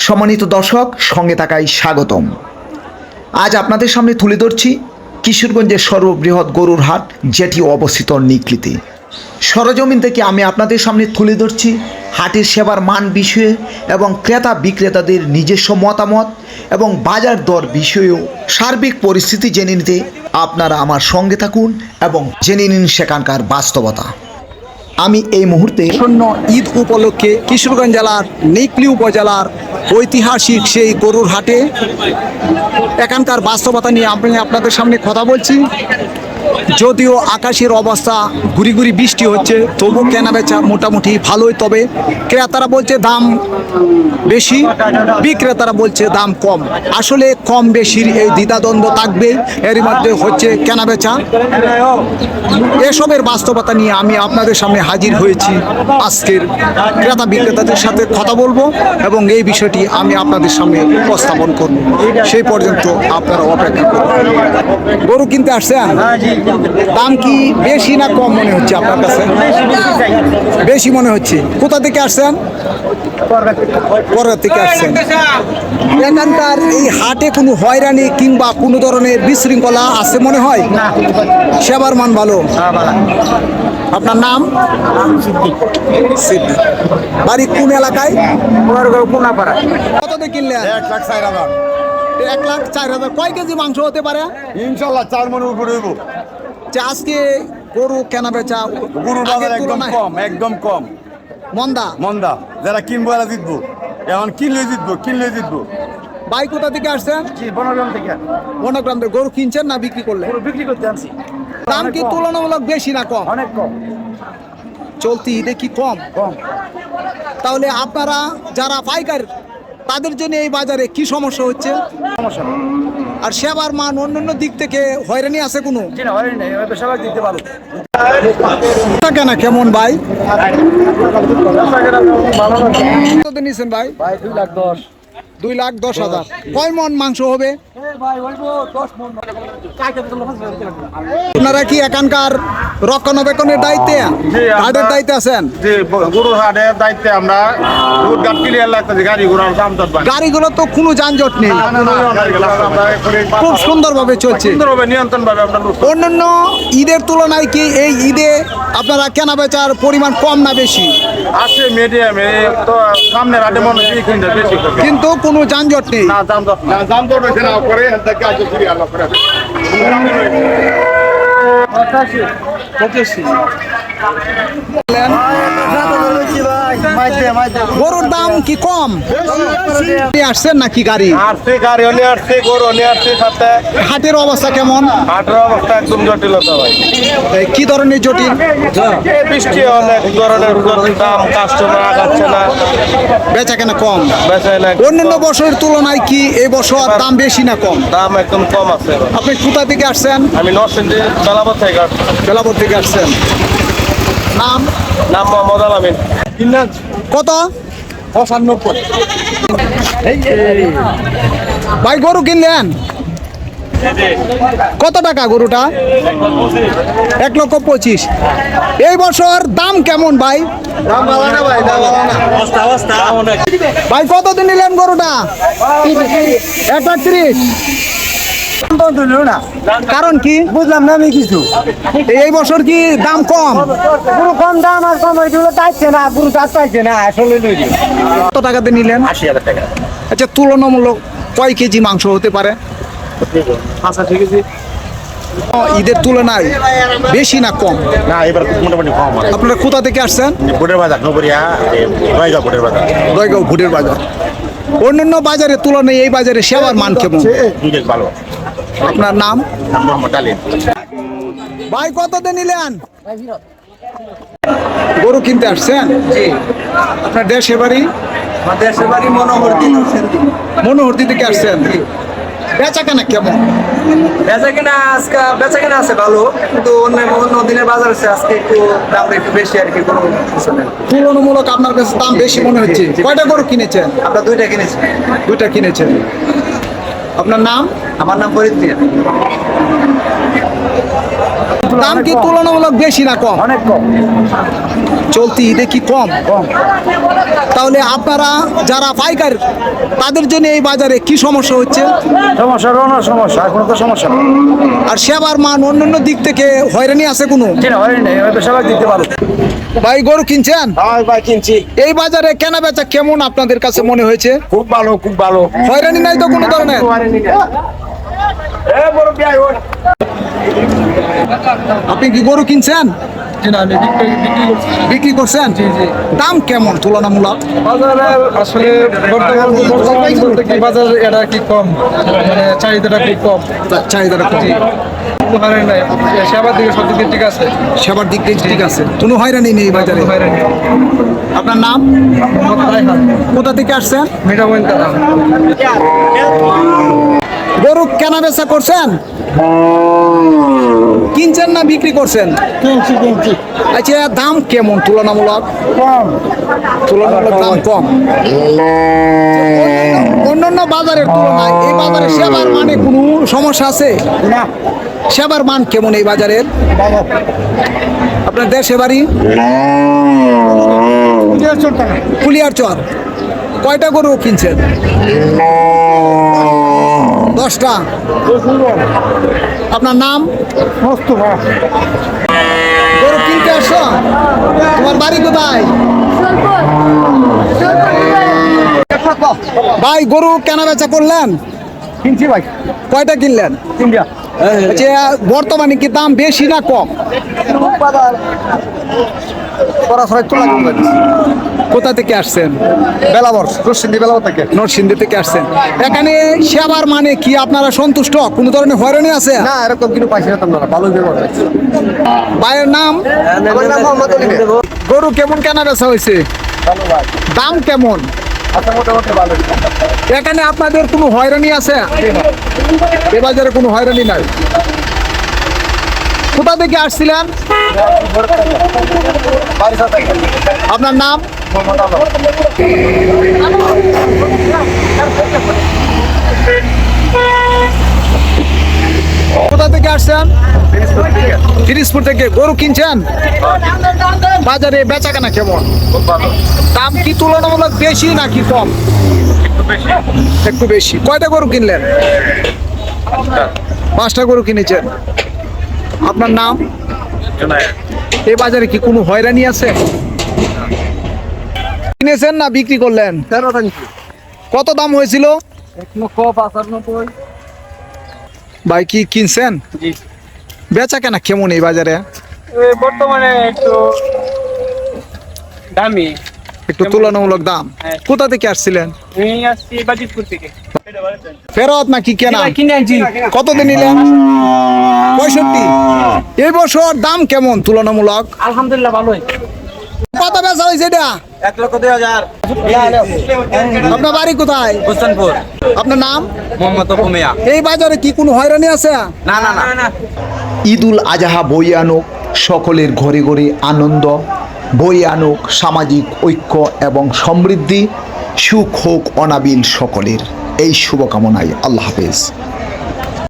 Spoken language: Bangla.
সম্মানিত দর্শক, সঙ্গে থাকায় স্বাগতম। আজ আপনাদের সামনে তুলে ধরছি কিশোরগঞ্জের সর্ববৃহৎ গরুর হাট, যেটি অবস্থিত নিকলিতে। সরজমিন থেকে আমি আপনাদের সামনে তুলে ধরছি হাটের সেবার মান বিষয়ে এবং ক্রেতা বিক্রেতাদের নিজস্ব মতামত এবং বাজার দর বিষয়েও সার্বিক পরিস্থিতি জেনে নিতে আপনারা আমার সঙ্গে থাকুন এবং জেনে নিন সেখানকার বাস্তবতা। আমি এই মুহূর্তে ঈদ উপলক্ষে কিশোরগঞ্জ জেলার নিকলি উপজেলার ঐতিহাসিক সেই গরুর হাটে এখানকার বাস্তবতা নিয়ে আপনাদের সামনে কথা বলছি। যদিও আকাশের অবস্থা গুড়ি গুড়ি বৃষ্টি হচ্ছে, তবু কেনাবেচা মোটামুটি ভালোই। তবে ক্রেতারা বলছে দাম বেশি, বিক্রেতারা বলছে দাম কম। আসলে কম বেশির এই দ্বিধাদ্বন্দ্ব থাকবে, এরই মধ্যে হচ্ছে কেনাবেচা। এসবের বাস্তবতা নিয়ে আমি আপনাদের সামনে হাজির হয়েছি। আজকের ক্রেতা বিক্রেতাদের সাথে কথা বলবো এবং এই বিষয়টি আমি আপনাদের সামনে উপস্থাপন করব। সেই পর্যন্ত আপনারা অপেক্ষা করুন। গরু কিনতে আসছেন, দাম কি বেশি না কম মনে হচ্ছে আপনার কাছে? বেশি মনে হচ্ছে। কোথা থেকে আসছেন? পরের থেকে আসছেন। এখানকার এই হাটে কোনো হয়রানি কিংবা কোনো ধরনের বিশৃঙ্খলা আছে মনে হয়? সেবার মান ভালো। আপনার নাম? সিদ্দিক। বাড়ি কোন এলাকায়? কত দিয়ে কিনলেন? 1,04,000। 1,04,000। কয় কেজি মাংস হতে পারে? ইনশাল্লাহ 4 মনের উপরে হইব। যে আজকে গরু কেনা বেচা গরুর বাজার একদম কম, একদম কম। মন্দা যারা কিনবো এরা জিতবো। এখন কিনলে জিতবো। ভাই কোথা থেকে আসছেন? বনগ্রাম থেকে। বনগ্রাম থেকে। গরু কিনছেন না বিক্রি করলেন? বিক্রি করতে আনছি। দাম কি তুলনামূলক বেশি না কম? অনেক কম। চলতি ঈদে কি কম? তাহলে আপনারা যারা পাইকার, তাদের জন্য এই বাজারে কি সমস্যা হচ্ছে? আর সেবার মান অন্যান্য দিক থেকে হয়রানি আছে কোনো? কেনা কেমন ভাই? কত নিছেন ভাই? 2,10,000। কয় মন মাংস হবে? আপনারা কি এখানকার রক্ষণাবেক্ষণের দায়িত্বে, হাটের দায়িত্বে আছেন? গরুর হাটের দায়িত্বে আমরা গাড়িগুলো তো কোনো যানজট নেই, খুব সুন্দরভাবে চলছে। অন্যান্য ঈদের তুলনায় কি এই ঈদে আপনারা কেনা বেচার পরিমাণ কম না বেশি? আছে মিডিয়াম, তো সামনে হাটে মনে বেশি, কিন্তু কোনো যানজট নেই। যানজট হয়েছে না করে গরুর দাম কি কম? আসছেন নাকি গাড়ি? হাটের অবস্থা কেমন? হাটের অবস্থা একদম জটিলতা ভাই। কি ধরনের জটিল? বৃষ্টি অনেক ধরনের দাম, কাস্টমার আগাচ্ছে না, বেচা কেনা কম। বেচায় অন্যান্য বছরের তুলনায় কি এই বছর দাম বেশি না কম? দাম একদম কম আছে। আপনি কোথা থেকে আসছেন? আমি নরসিংদী বেলাবর থেকে আসছি। বেলাবর থেকে আসছেন। নাম? নাম মোহাম্মদ আলামিন। কত? 95। ভাই গরু কিনলেন কত টাকা গরুটা? 1,25,000। এই বছর দাম কেমন ভাই? ভাই কত দিন নিলেন গরুটা? 1,30,000। কারণ কি বুঝলাম না আমি কিছু। এই বছর কি দাম কম? পুরো কম দাম আর কম ওইগুলো চাইছে না, পুরো চাষ পাইছে না আসলে। কত টাকাতে নিলেন? 80,000 টাকা। আচ্ছা, তুলনামূলক কয় কেজি মাংস হতে পারে? 85 কেজি। ঈদের তুলনায় বেশি না কম? না, এবার মোটামুটি কম। আপনারা কোথা থেকে আসছেন? ভোটের বাজার, নবরিয়া, ভোটের বাজার, দয়গাঁও ভোটের বাজার। অন্যান্য বাজারের তুলনায় এই বাজারে সেবার মান কেমন? ভালো। আপনার নাম? মোহাম্মদ আলী। ভাই কততে নিলেন? গরু কিনতে আসছেন? আপনার দেশের বাড়ি? দেশের বাড়ি মনোহরদি থেকে আসছেন। বেচা কেনা কেমন? বেচা কেনা আছে ভালো, কিন্তু অন্য দিনের বাজার আছে আজকে একটু দামটা একটু বেশি আর কি। কোনো তুলনামূলক আপনার কাছে দাম বেশি মনে হচ্ছে। কয়টা গরু কিনেছেন? আমরা 2টা কিনেছি। 2টা কিনেছেন। আপনার নাম? আমার নাম ফরিদ মিয়া। দাম কি তুলনামূলক বেশি না কম? অনেক কম। চলতি ঈদে কি কম? তাহলে আপনারা যারা পাইকার তাদের জন্য এই বাজারে কি সমস্যা হচ্ছে? সমস্যা কোনো সমস্যা, কোনো তো সমস্যা নেই। আর সেবার মান অন্যান্য দিক থেকে হয়রানি আছে কোনো? হয়নি নেই, হয়তো সবাই দিতে পারো। ভাই গরু কিনছেন? ভাই কিনছি। এই বাজারে কেনা বেচা কেমন আপনাদের কাছে মনে হয়েছে? খুব ভালো, খুব ভালো। হয়রানি নাই তো কোনো ধরনের? আপনি কি গরু কিনছেন? বিক্রি করছেন? দাম কেমন তুলনামূলক? বাজারে আসলে বর্তমান বলতে কি বাজার এটা কি কম, মানে চাহিদাটা খুব কম। চাহিদাটা কম। হয়রানি নাই, সেবার দিকে সব দিকে ঠিক আছে। সেবার দিক দিয়ে ঠিক আছে, কোনো হয়রানি নেই বাজারে। হয়রানি আপনার নাম? কোথা থেকে আসছেন? মিঠামইন তারা। গরু কেনা বেচা করছেন? কিনছেন না বিক্রি করছেন? কিনছি। আচ্ছা, দাম কেমন তুলনামূলক? কম। তুলনামূলক দাম কম। অন্যান্য বাজারের তুলনায় এই বাজারে সেবার মানে কোনো সমস্যা আছে? না। সেবার মান কেমন এই বাজারের? আপনার দেশে বাড়ি? কুলিয়ারচর। কয়টা গরু কিনছেন? 10টা। আপনার নাম? গরু কিনতে আসছো? তোমার বাড়ি কোথায়? ভাই গরু কেনা বেচা করলেন? কিনছি ভাই। কয়টা কিনলেন? তিনটা। আচ্ছা, বর্তমানে কি দাম বেশি না কম? কোথা থেকে আসছেন? বেলাবর, রশিদি বেলাবর থেকে। নরসিংদী থেকে আসছেন। এখানে সেবার মানে কি আপনারা সন্তুষ্ট? কোনো ধরনের হয়রানি আছে? না, এরকম কিছু পাইছি না তোমরা, ভালো ব্যবহার পাইছি। ভাইয়ের নাম? আমার নাম মোহাম্মদ আলী। গরু কেমন কেনা বেচা হয়েছে? ভালো ভাই। দাম কেমন? আচ্ছা, মোটামুটি ভালো। এখানে আপনাদের কোনো হয়রানি আছে? এ বাজারে কোনো হয়রানি নাই। কোথা থেকে আসছিলেন? আপনার নাম? কোথা থেকে আসছেন? তিরিশপুর থেকে। গরু কিনছেন? বাজারে বেচা কেনা কেমন? দাম কি তুলনামূলক বেশি নাকি কম? একটু বেশি। কয়টা গরু কিনলেন? 5টা গরু কিনেছেন। আপনার নাম? এই বাজারে কি কোনো হয়রানি আছে? কিনেছেন না বিক্রি করলেন? কত দাম হয়েছিল? 195। ভাই কি কিনছেন? বেচা কেনা কেমন এই বাজারে? বর্তমানে একটু দামি। একটু তুলনামূলক দাম। কোথা থেকে আসছিলেন? আমি আসছি বাজিতপুর থেকে। ফেরত নাকি কেনা? কিনে আনছি। কতদিন নিলেন? 65। এই বছর দাম কেমন তুলনামূলক? আলহামদুলিল্লাহ ভালোই। কত বেচা হয়েছে এটা? 1,02,000। আপনার বাড়ি কোথায়? হোসেনপুর। আপনার নাম? মোহাম্মদ অপুমিয়া। এই বাজারে কি কোনো হয়রানি আছে? না না না। ঈদুল আজহা বই আনুক সকলের ঘরে ঘরে আনন্দ, বই আনুক সামাজিক ঐক্য এবং সমৃদ্ধি, সুখ হোক অনাবিল সকলের। এই শুভকামনায় আল্লাহ হাফেজ।